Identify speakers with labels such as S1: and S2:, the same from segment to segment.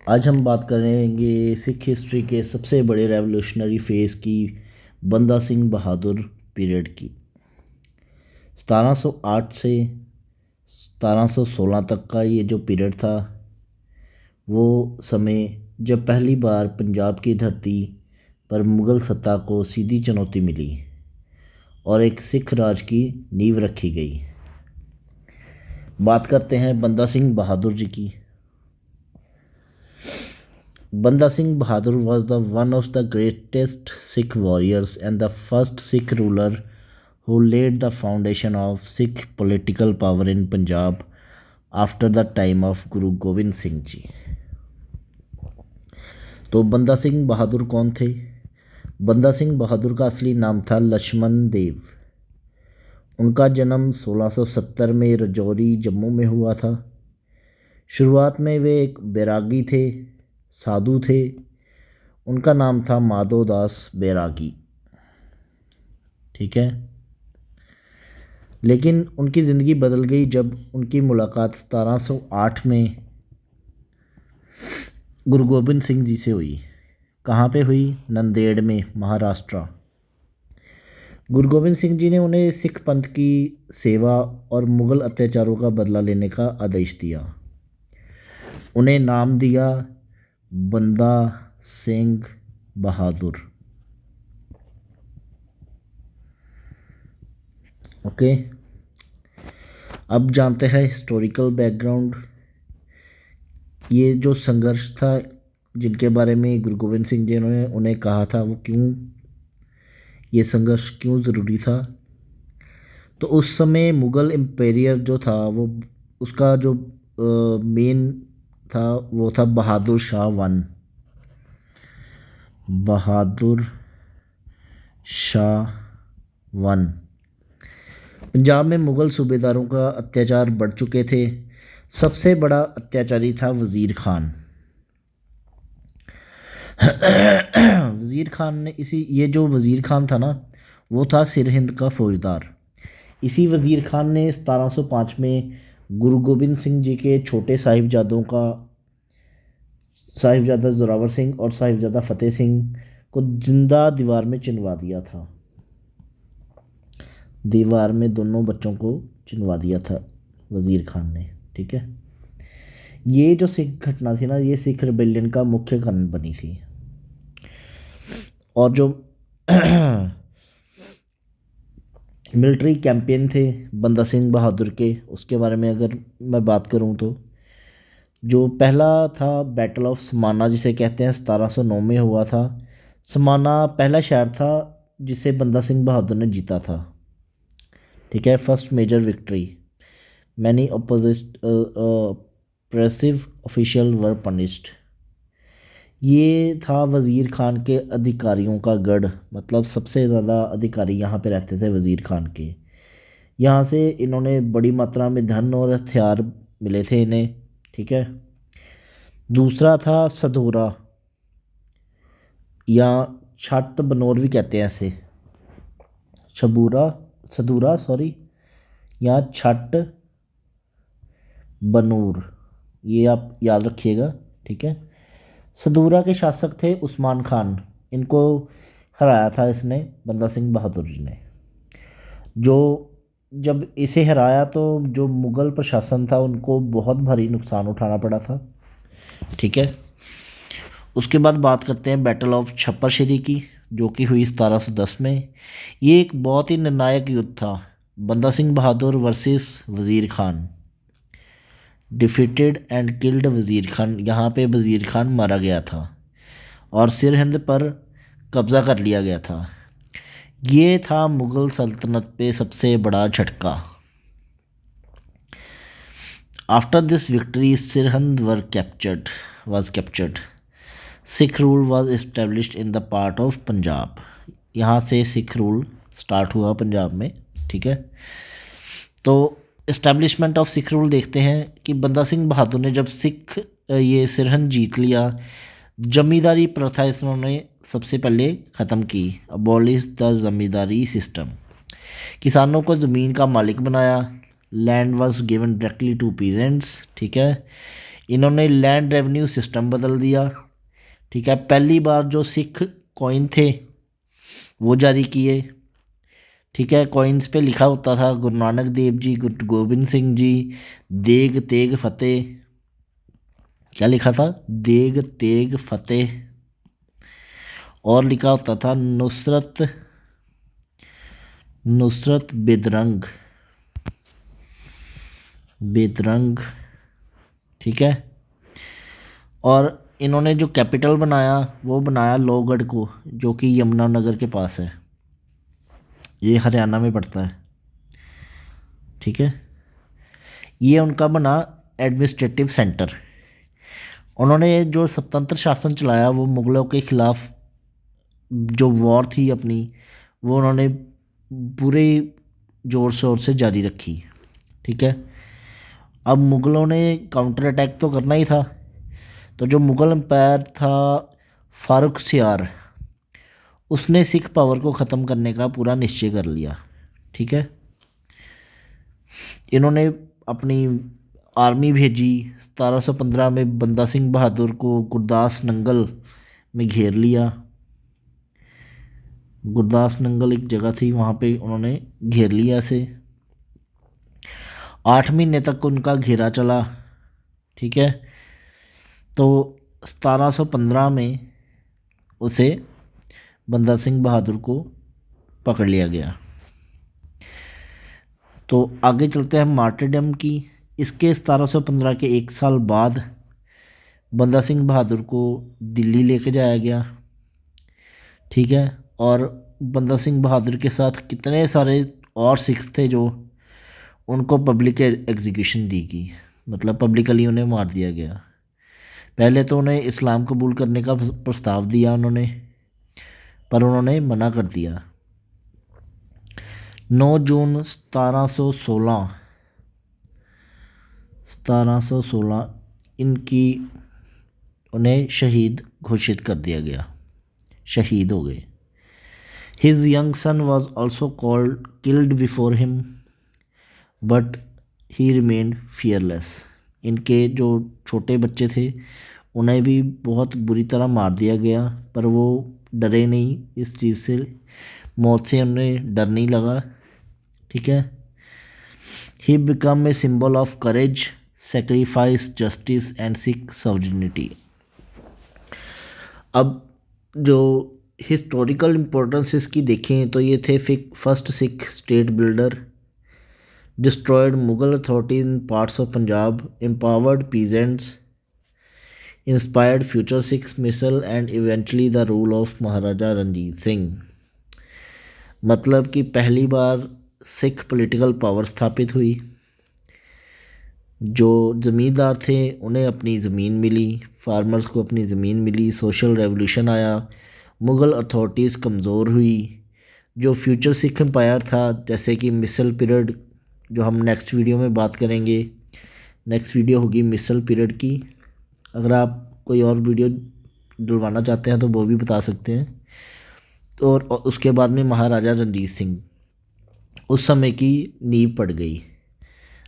S1: आज हम बात करेंगे सिख हिस्ट्री के सबसे बड़े रेवोल्यूशनरी फेज़ की, बंदा सिंह बहादुर पीरियड की। 1708 से 1716 तक का ये जो पीरियड था, वो समय जब पहली बार पंजाब की धरती पर मुग़ल सत्ता को सीधी चुनौती मिली और एक सिख राज की नींव रखी गई। बात करते हैं बंदा सिंह बहादुर जी की। Banda Singh Bahadur was the one of the greatest Sikh warriors and the first Sikh ruler who laid the foundation of Sikh political power in Punjab after the time of Guru Gobind Singh जी। तो बंदा सिंह बहादुर कौन थे? बंदा सिंह बहादुर का असली नाम था लक्ष्मण देव। उनका जन्म 1670 में रजौरी जम्मू में हुआ था। शुरुआत में वे एक बैरागी थे, साधु थे। उनका नाम था माधो दास बैरागी। ठीक है। लेकिन उनकी ज़िंदगी बदल गई जब उनकी मुलाकात 1708 में गुरु गोबिंद सिंह जी से हुई। कहाँ पे हुई? नंदेड़ में, महाराष्ट्र। गुरु गोबिंद सिंह जी ने उन्हें सिख पंथ की सेवा और मुग़ल अत्याचारों का बदला लेने का आदेश दिया। उन्हें नाम दिया बंदा सिंह बहादुर। ओके, अब जानते हैं हिस्टोरिकल बैकग्राउंड। ये जो संघर्ष था जिनके बारे में गुरु गोबिंद सिंह जी ने उन्हें कहा था, वो क्यों, ये संघर्ष क्यों ज़रूरी था? तो उस समय मुग़ल एम्पायर जो था, वो उसका जो मेन था वो था बहादुर शाह वन। बहादुर शाह वन। पंजाब में मुग़ल सूबेदारों का अत्याचार बढ़ चुके थे। सबसे बड़ा अत्याचारी था वज़ीर खान। वज़ीर खान ने ये जो वज़ीर खान था ना, वो था सिरहिंद का फौजदार। इसी वज़ीर खान ने 1705 में गुरु गोबिंद सिंह जी के छोटे साहिबजादों का, साहिबजादा जोरावर सिंह और साहिबजादा फतेह सिंह को जिंदा दीवार में चिनवा दिया था। दीवार में दोनों बच्चों को चिनवा दिया था वज़ीर खान ने। ठीक है। ये जो सिख घटना थी ना, ये सिख रिबेलियन का मुख्य कारण बनी थी। और जो मिलिट्री कैंपेन थे बंदा सिंह बहादुर के, उसके बारे में अगर मैं बात करूं तो जो पहला था बैटल ऑफ समाना, जिसे कहते हैं, 1709 में हुआ था। समाना पहला शहर था जिसे बंदा सिंह बहादुर ने जीता था। ठीक है, first major victory. Many oppressive officials were punished. ये था वज़ीर खान के अधिकारियों का गढ़, मतलब सबसे ज़्यादा अधिकारी यहाँ पे रहते थे वज़ीर खान के। यहाँ से इन्होंने बड़ी मात्रा में धन और हथियार मिले थे इन्हें। ठीक है। दूसरा था सधोरा, या छट बनौर भी कहते हैं ऐसे, छबूरा, सधूरा सॉरी, या छट बनूर, ये आप याद रखिएगा। ठीक है। सदूरा के शासक थे उस्मान खान। इनको हराया था इसने बंदा सिंह बहादुर जी ने। जो जब इसे हराया तो जो मुग़ल प्रशासन था उनको बहुत भारी नुकसान उठाना पड़ा था। ठीक है। उसके बाद बात करते हैं बैटल ऑफ छप्पर श्री की, जो कि हुई 1710 में। ये एक बहुत ही निर्णायक युद्ध था। बंदा सिंह बहादुर वर्सेस वज़ीर खान। डिफीटेड एंड किल्ड वज़ीर खान। यहाँ पे वज़ीर खान मारा गया था और सिरहिंद पर कब्ज़ा कर लिया गया था। ये था मुग़ल सल्तनत पे सबसे बड़ा झटका। After this victory Sirhind was captured. Sick rule was established in the part of Punjab. यहाँ से सिख रूल स्टार्ट हुआ पंजाब में। ठीक है। तो इस्टेब्लिशमेंट ऑफ सिख रूल देखते हैं कि बंदा सिंह बहादुर ने जब ये सिरहिंद जीत लिया, जमींदारी प्रथा इन्होंने सबसे पहले ख़त्म की। Abolish the zamindari system. किसानों को ज़मीन का मालिक बनाया। Land was given directly to peasants. ठीक है। इन्होंने लैंड रेवेन्यू सिस्टम बदल दिया, ठीक है। पहली बार जो सिख कॉइन थे वो जारी किए, ठीक है। कॉइन्स पे लिखा होता था गुरु नानक देव जी, गुरु गोबिंद सिंह जी, देग तेग फतेह। क्या लिखा था? देग तेग फतेह। और लिखा होता था नुसरत नुसरत बेदरंग बेदरंग, ठीक है। और इन्होंने जो कैपिटल बनाया वो बनाया लोहगढ़ को, जो कि यमुनानगर के पास है, ये हरियाणा में पड़ता है, ठीक है। ये उनका बना एडमिनिस्ट्रेटिव सेंटर। उन्होंने जो स्वतंत्र शासन चलाया वो मुग़लों के ख़िलाफ़ जो वॉर थी अपनी, वो उन्होंने पूरे ज़ोर शोर से जारी रखी, ठीक है। अब मुग़लों ने काउंटर अटैक तो करना ही था, तो जो मुग़ल एम्पायर था फारूक सियार, उसने सिख पावर को ख़त्म करने का पूरा निश्चय कर लिया, ठीक है। इन्होंने अपनी आर्मी भेजी। 1715 में बंदा सिंह बहादुर को गुरदास नंगल में घेर लिया। गुरदास नंगल एक जगह थी, वहाँ पे उन्होंने घेर लिया इसे। 8 महीने तक उनका घेरा चला, ठीक है। तो 1715 में उसे बंदा सिंह बहादुर को पकड़ लिया गया। तो आगे चलते हैं मार्टरडम की। इसके 1715 के एक साल बाद बंदा सिंह बहादुर को दिल्ली लेके जाया गया, ठीक है। और बंदा सिंह बहादुर के साथ कितने सारे और सिख्स थे जो उनको पब्लिक एग्जीक्यूशन दी गई, मतलब पब्लिकली उन्हें मार दिया गया। पहले तो उन्हें इस्लाम कबूल करने का प्रस्ताव दिया उन्होंने, पर उन्होंने मना कर दिया। 9 जून 1716 इनकी उन्हें शहीद घोषित कर दिया गया, शहीद हो गए। His young son was also killed before him but he remained fearless. इनके जो छोटे बच्चे थे उन्हें भी बहुत बुरी तरह मार दिया गया, पर वो डरे नहीं इस चीज़ से, मौत से उन्हें डर नहीं लगा, ठीक है। He become a symbol of courage, sacrifice, justice and Sikh sovereignty. अब जो हिस्टोरिकल इम्पोर्टेंस इसकी देखें तो ये थे first Sikh state builder, destroyed Mughal authority in parts of Punjab, empowered peasants, inspired future Sikhs misl and eventually the rule of Maharaja Ranjit Singh. मतलब कि पहली बार सिख पॉलिटिकल पावर स्थापित हुई। जो ज़मींदार थे उन्हें अपनी ज़मीन मिली, फार्मर्स को अपनी ज़मीन मिली, सोशल रेवोल्यूशन आया, मुग़ल अथॉरिटीज़ कमज़ोर हुई। जो फ्यूचर सिख एम्पायर था, जैसे कि मिसल पीरियड, जो हम नेक्स्ट वीडियो में बात करेंगे, नेक्स्ट वीडियो होगी मिसल पीरियड की। अगर आप कोई और वीडियो डलवाना चाहते हैं तो वो भी बता सकते हैं। तो और उसके बाद में महाराजा रणजीत सिंह, उस समय की नींव पड़ गई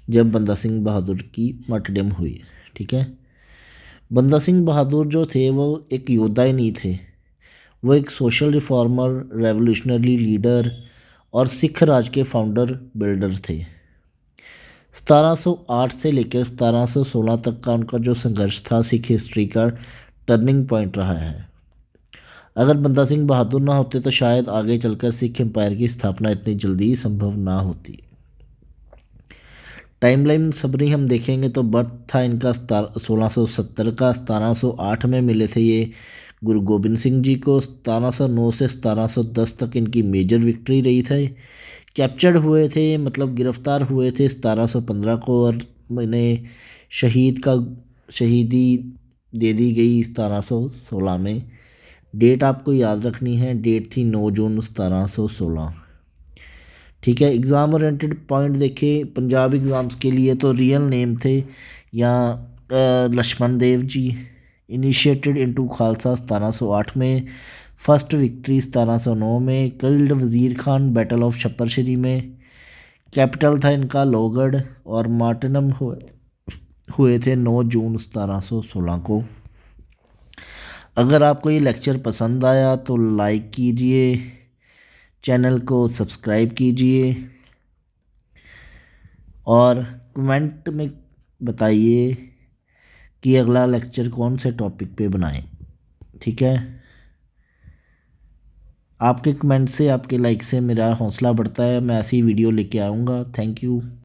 S1: जब बंदा सिंह बहादुर की मार्टरडम हुई, ठीक है। बंदा सिंह बहादुर जो थे वो एक योद्धा ही नहीं थे, वो एक सोशल रिफॉर्मर, रेवोल्यूशनरी लीडर और सिख राज के फाउंडर बिल्डर थे। 1708 से लेकर 1716 तक का उनका जो संघर्ष था सिख हिस्ट्री का टर्निंग पॉइंट रहा है। अगर बंदा सिंह बहादुर ना होते तो शायद आगे चलकर सिख एम्पायर की स्थापना इतनी जल्दी संभव ना होती। टाइमलाइन सबरी हम देखेंगे तो बर्थ था इनका 1670 का, 1708 में मिले थे ये गुरु गोबिंद सिंह जी को। 1709 से 1710 तक इनकी मेजर विक्ट्री रही थी। कैप्चर्ड हुए थे, मतलब गिरफ्तार हुए थे 1715 को, और इन्हें शहीदी दे दी गई 1716 में। डेट आपको याद रखनी है, डेट थी 9 जून 1716, ठीक है। एग्ज़ाम ओरिएंटेड पॉइंट देखें पंजाब एग्ज़ाम्स के लिए तो रियल नेम थे या लक्ष्मण देव जी। इनिशिएटेड इनटू खालसा 1708 में, फर्स्ट विक्ट्री 1709 में, किल्ड वज़ीर खान बैटल ऑफ छप्परश्री में, कैपिटल था इनका लोहगढ़, और मार्टरडम हुए हुए थे 9 जून 1716 को। अगर आपको ये लेक्चर पसंद आया तो लाइक कीजिए, चैनल को सब्सक्राइब कीजिए और कमेंट में बताइए कि अगला लेक्चर कौन से टॉपिक पे बनाएं। ठीक है, आपके कमेंट से, आपके लाइक से मेरा हौसला बढ़ता है, मैं ऐसी वीडियो लेके आऊँगा। Thank you.